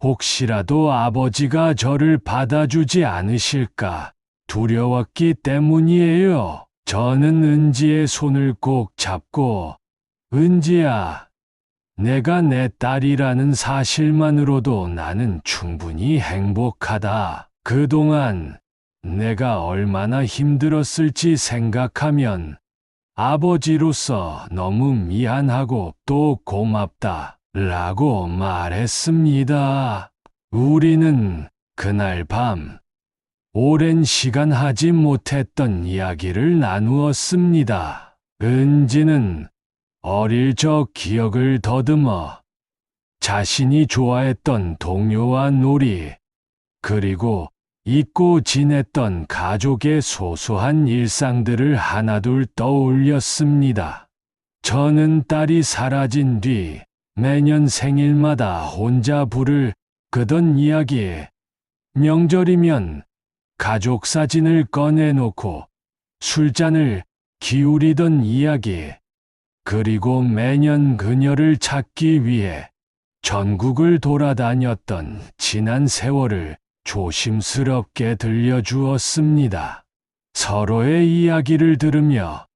혹시라도 아버지가 저를 받아주지 않으실까 두려웠기 때문이에요. 저는 은지의 손을 꼭 잡고, 은지야, 내가 내 딸이라는 사실만으로도 나는 충분히 행복하다. 그동안 내가 얼마나 힘들었을지 생각하면 아버지로서 너무 미안하고 또 고맙다. 라고 말했습니다. 우리는 그날 밤 오랜 시간 하지 못했던 이야기를 나누었습니다. 은지는 어릴 적 기억을 더듬어 자신이 좋아했던 동료와 놀이, 그리고 잊고 지냈던 가족의 소소한 일상들을 하나둘 떠올렸습니다. 저는 딸이 사라진 뒤 매년 생일마다 혼자 불을 끄던 이야기, 명절이면 가족 사진을 꺼내놓고 술잔을 기울이던 이야기, 그리고 매년 그녀를 찾기 위해 전국을 돌아다녔던 지난 세월을 조심스럽게 들려주었습니다. 서로의 이야기를 들으며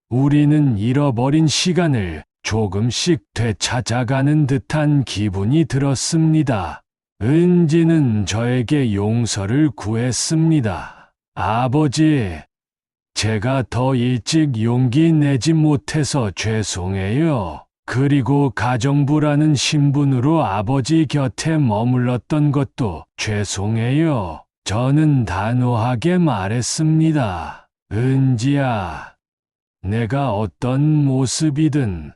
우리는 잃어버린 시간을 조금씩 되찾아가는 듯한 기분이 들었습니다. 은지는 저에게 용서를 구했습니다. 아버지, 제가 더 일찍 용기 내지 못해서 죄송해요. 그리고 가정부라는 신분으로 아버지 곁에 머물렀던 것도 죄송해요. 저는 단호하게 말했습니다. 은지야, 내가 어떤 모습이든,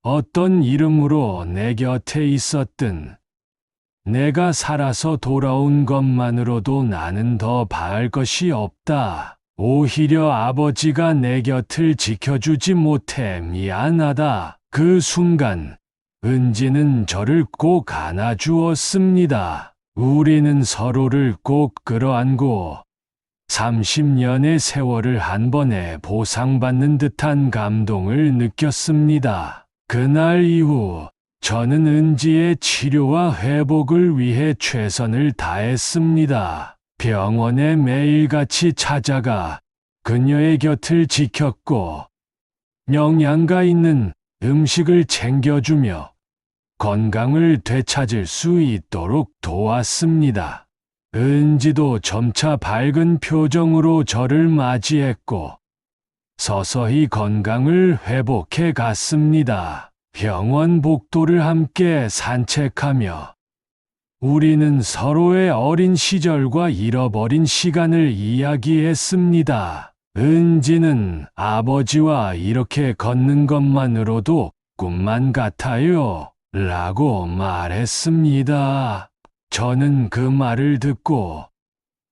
어떤 이름으로 내 곁에 있었든, 내가 살아서 돌아온 것만으로도 나는 더 바랄 것이 없다. 오히려 아버지가 내 곁을 지켜주지 못해 미안하다. 그 순간 은지는 저를 꼭 안아주었습니다. 우리는 서로를 꼭 끌어안고 30년의 세월을 한 번에 보상받는 듯한 감동을 느꼈습니다. 그날 이후 저는 은지의 치료와 회복을 위해 최선을 다했습니다. 병원에 매일같이 찾아가 그녀의 곁을 지켰고 영양가 있는 음식을 챙겨주며 건강을 되찾을 수 있도록 도왔습니다. 은지도 점차 밝은 표정으로 저를 맞이했고 서서히 건강을 회복해 갔습니다. 병원 복도를 함께 산책하며 우리는 서로의 어린 시절과 잃어버린 시간을 이야기했습니다. 은지는 아버지와 이렇게 걷는 것만으로도 꿈만 같아요. 라고 말했습니다. 저는 그 말을 듣고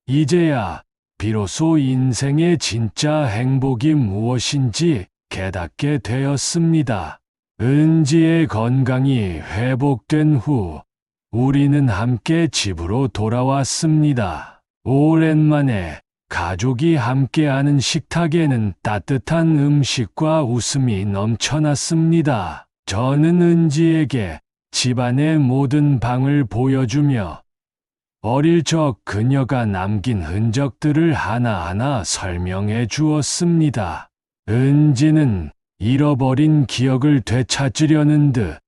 이제야 비로소 인생의 진짜 행복이 무엇인지 깨닫게 되었습니다. 은지의 건강이 회복된 후 우리는 함께 집으로 돌아왔습니다. 오랜만에 가족이 함께하는 식탁에는 따뜻한 음식과 웃음이 넘쳐났습니다. 저는 은지에게 집안의 모든 방을 보여주며 어릴 적 그녀가 남긴 흔적들을 하나하나 설명해 주었습니다. 은지는 잃어버린 기억을 되찾으려는 듯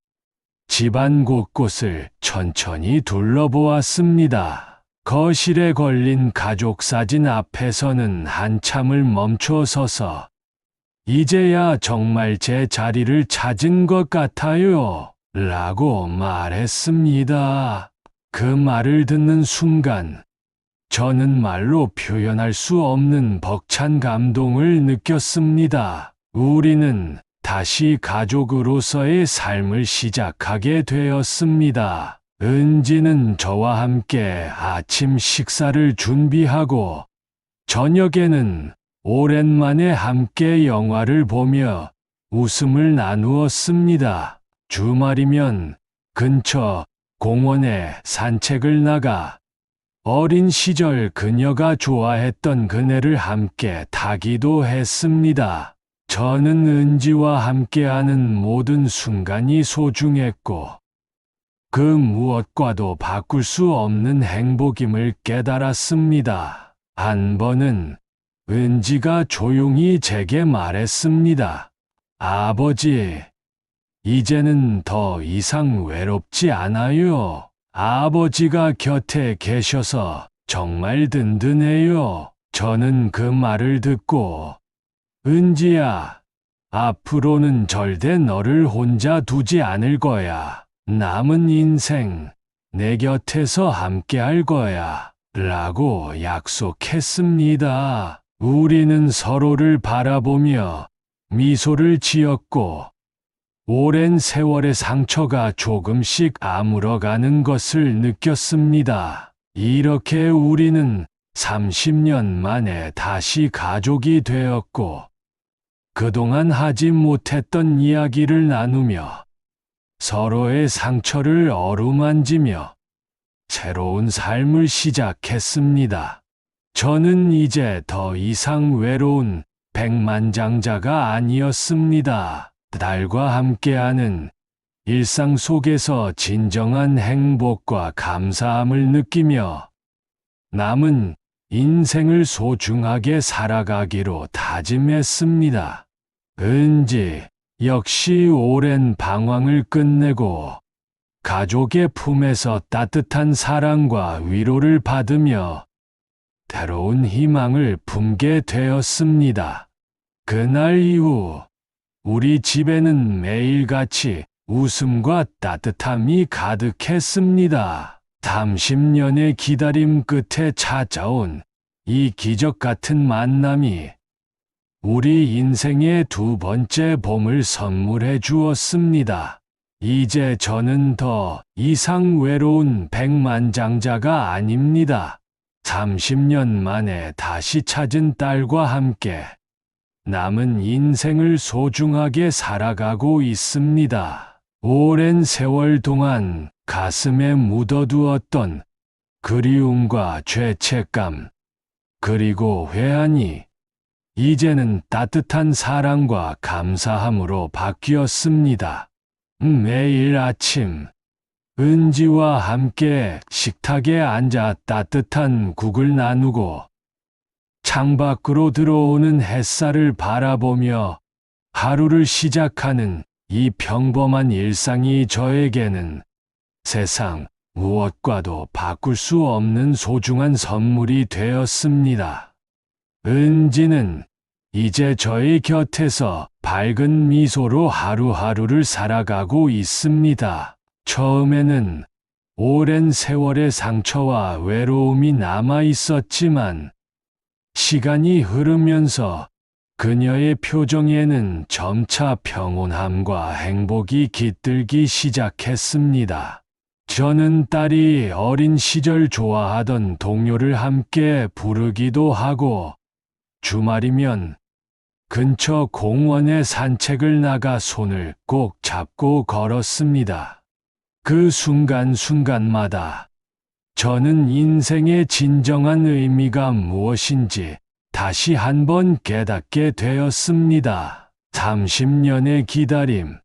집안 곳곳을 천천히 둘러보았습니다. 거실에 걸린 가족 사진 앞에서는 한참을 멈춰 서서 이제야 정말 제 자리를 찾은 것 같아요. 라고 말했습니다. 그 말을 듣는 순간 저는 말로 표현할 수 없는 벅찬 감동을 느꼈습니다. 우리는 다시 가족으로서의 삶을 시작하게 되었습니다. 은지는 저와 함께 아침 식사를 준비하고 저녁에는 오랜만에 함께 영화를 보며 웃음을 나누었습니다. 주말이면 근처 공원에 산책을 나가 어린 시절 그녀가 좋아했던 그네를 함께 타기도 했습니다. 저는 은지와 함께하는 모든 순간이 소중했고 그 무엇과도 바꿀 수 없는 행복임을 깨달았습니다. 한 번은 은지가 조용히 제게 말했습니다. 아버지, 이제는 더 이상 외롭지 않아요. 아버지가 곁에 계셔서 정말 든든해요. 저는 그 말을 듣고 은지야, 앞으로는 절대 너를 혼자 두지 않을 거야. 남은 인생 내 곁에서 함께 할 거야. 라고 약속했습니다. 우리는 서로를 바라보며 미소를 지었고 오랜 세월의 상처가 조금씩 아물어가는 것을 느꼈습니다. 이렇게 우리는 30년 만에 다시 가족이 되었고, 그동안 하지 못했던 이야기를 나누며 서로의 상처를 어루만지며 새로운 삶을 시작했습니다. 저는 이제 더 이상 외로운 백만장자가 아니었습니다. 딸과 함께하는 일상 속에서 진정한 행복과 감사함을 느끼며 남은 인생을 소중하게 살아가기로 다짐했습니다. 은지 역시 오랜 방황을 끝내고 가족의 품에서 따뜻한 사랑과 위로를 받으며 새로운 희망을 품게 되었습니다. 그날 이후 우리 집에는 매일같이 웃음과 따뜻함이 가득했습니다. 30년의 기다림 끝에 찾아온 이 기적 같은 만남이 우리 인생의 두 번째 봄을 선물해 주었습니다. 이제 저는 더 이상 외로운 백만장자가 아닙니다. 30년 만에 다시 찾은 딸과 함께 남은 인생을 소중하게 살아가고 있습니다. 오랜 세월 동안 가슴에 묻어두었던 그리움과 죄책감, 그리고 회한이 이제는 따뜻한 사랑과 감사함으로 바뀌었습니다. 매일 아침 은지와 함께 식탁에 앉아 따뜻한 국을 나누고 창밖으로 들어오는 햇살을 바라보며 하루를 시작하는 이 평범한 일상이 저에게는 세상 무엇과도 바꿀 수 없는 소중한 선물이 되었습니다. 은지는 이제 저의 곁에서 밝은 미소로 하루하루를 살아가고 있습니다. 처음에는 오랜 세월의 상처와 외로움이 남아 있었지만 시간이 흐르면서 그녀의 표정에는 점차 평온함과 행복이 깃들기 시작했습니다. 저는 딸이 어린 시절 좋아하던 동요를 함께 부르기도 하고 주말이면 근처 공원에 산책을 나가 손을 꼭 잡고 걸었습니다. 그 순간순간마다 저는 인생의 진정한 의미가 무엇인지 다시 한번 깨닫게 되었습니다. 30년의 기다림,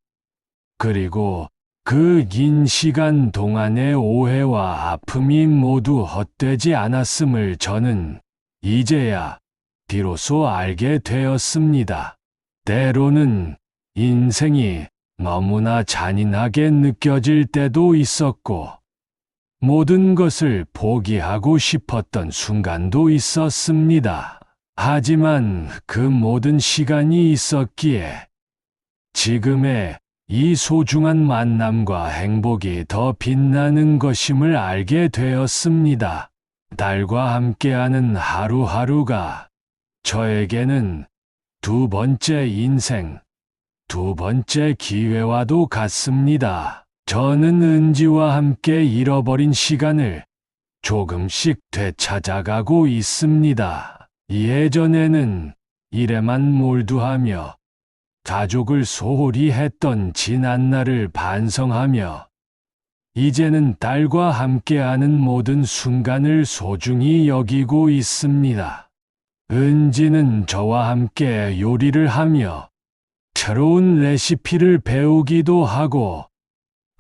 그리고 그 긴 시간 동안의 오해와 아픔이 모두 헛되지 않았음을 저는 이제야 비로소 알게 되었습니다. 때로는 인생이 너무나 잔인하게 느껴질 때도 있었고, 모든 것을 포기하고 싶었던 순간도 있었습니다. 하지만 그 모든 시간이 있었기에 지금의 이 소중한 만남과 행복이 더 빛나는 것임을 알게 되었습니다. 딸과 함께하는 하루하루가 저에게는 두 번째 인생, 두 번째 기회와도 같습니다. 저는 은지와 함께 잃어버린 시간을 조금씩 되찾아가고 있습니다. 예전에는 일에만 몰두하며 가족을 소홀히 했던 지난 날을 반성하며 이제는 딸과 함께하는 모든 순간을 소중히 여기고 있습니다. 은지는 저와 함께 요리를 하며 새로운 레시피를 배우기도 하고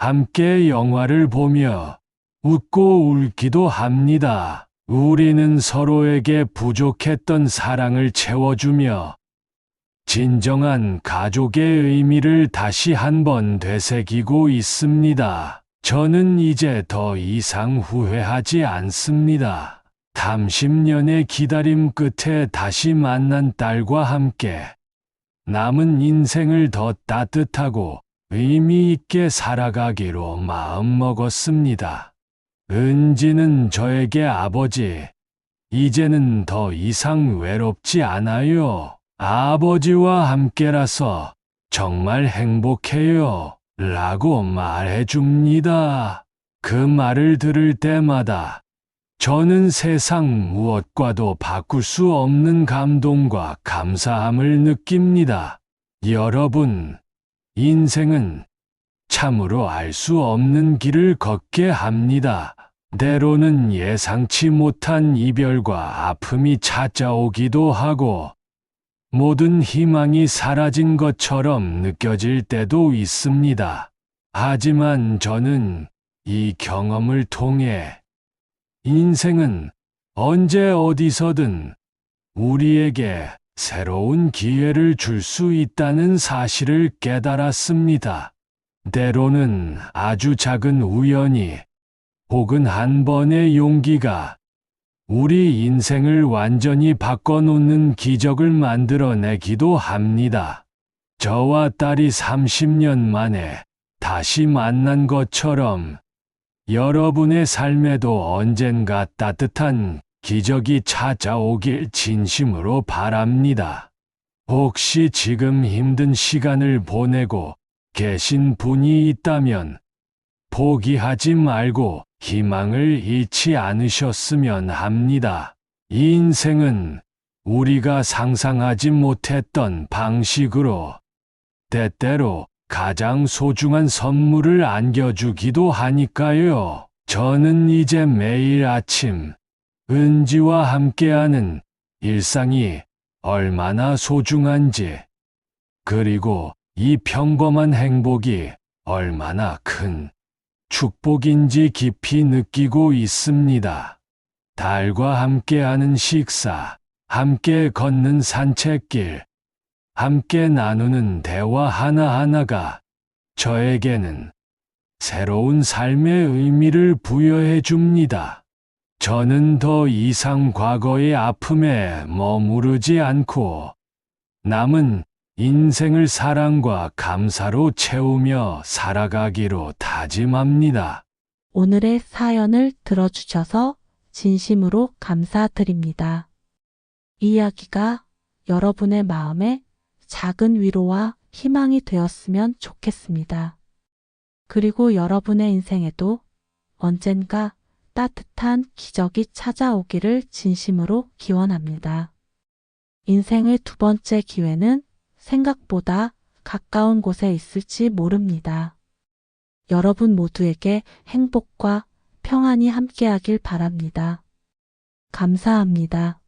함께 영화를 보며 웃고 울기도 합니다. 우리는 서로에게 부족했던 사랑을 채워주며 진정한 가족의 의미를 다시 한번 되새기고 있습니다. 저는 이제 더 이상 후회하지 않습니다. 30년의 기다림 끝에 다시 만난 딸과 함께 남은 인생을 더 따뜻하고 의미 있게 살아가기로 마음먹었습니다. 은지는 저에게 아버지, 이제는 더 이상 외롭지 않아요. 아버지와 함께라서 정말 행복해요. 라고 말해줍니다. 그 말을 들을 때마다 저는 세상 무엇과도 바꿀 수 없는 감동과 감사함을 느낍니다. 여러분, 인생은 참으로 알 수 없는 길을 걷게 합니다. 때로는 예상치 못한 이별과 아픔이 찾아오기도 하고, 모든 희망이 사라진 것처럼 느껴질 때도 있습니다. 하지만 저는 이 경험을 통해 인생은 언제 어디서든 우리에게 새로운 기회를 줄 수 있다는 사실을 깨달았습니다. 때로는 아주 작은 우연이 혹은 한 번의 용기가 우리 인생을 완전히 바꿔놓는 기적을 만들어내기도 합니다. 저와 딸이 30년 만에 다시 만난 것처럼 여러분의 삶에도 언젠가 따뜻한 기적이 찾아오길 진심으로 바랍니다. 혹시 지금 힘든 시간을 보내고 계신 분이 있다면 포기하지 말고 희망을 잃지 않으셨으면 합니다. 이 인생은 우리가 상상하지 못했던 방식으로 때때로 가장 소중한 선물을 안겨주기도 하니까요. 저는 이제 매일 아침 은지와 함께하는 일상이 얼마나 소중한지, 그리고 이 평범한 행복이 얼마나 큰 축복인지 깊이 느끼고 있습니다. 달과 함께하는 식사, 함께 걷는 산책길, 함께 나누는 대화 하나하나가 저에게는 새로운 삶의 의미를 부여해 줍니다. 저는 더 이상 과거의 아픔에 머무르지 않고 남은 인생을 사랑과 감사로 채우며 살아가기로 다짐합니다. 오늘의 사연을 들어주셔서 진심으로 감사드립니다. 이 이야기가 여러분의 마음에 작은 위로와 희망이 되었으면 좋겠습니다. 그리고 여러분의 인생에도 언젠가 따뜻한 기적이 찾아오기를 진심으로 기원합니다. 인생의 두 번째 기회는 생각보다 가까운 곳에 있을지 모릅니다. 여러분 모두에게 행복과 평안이 함께하길 바랍니다. 감사합니다.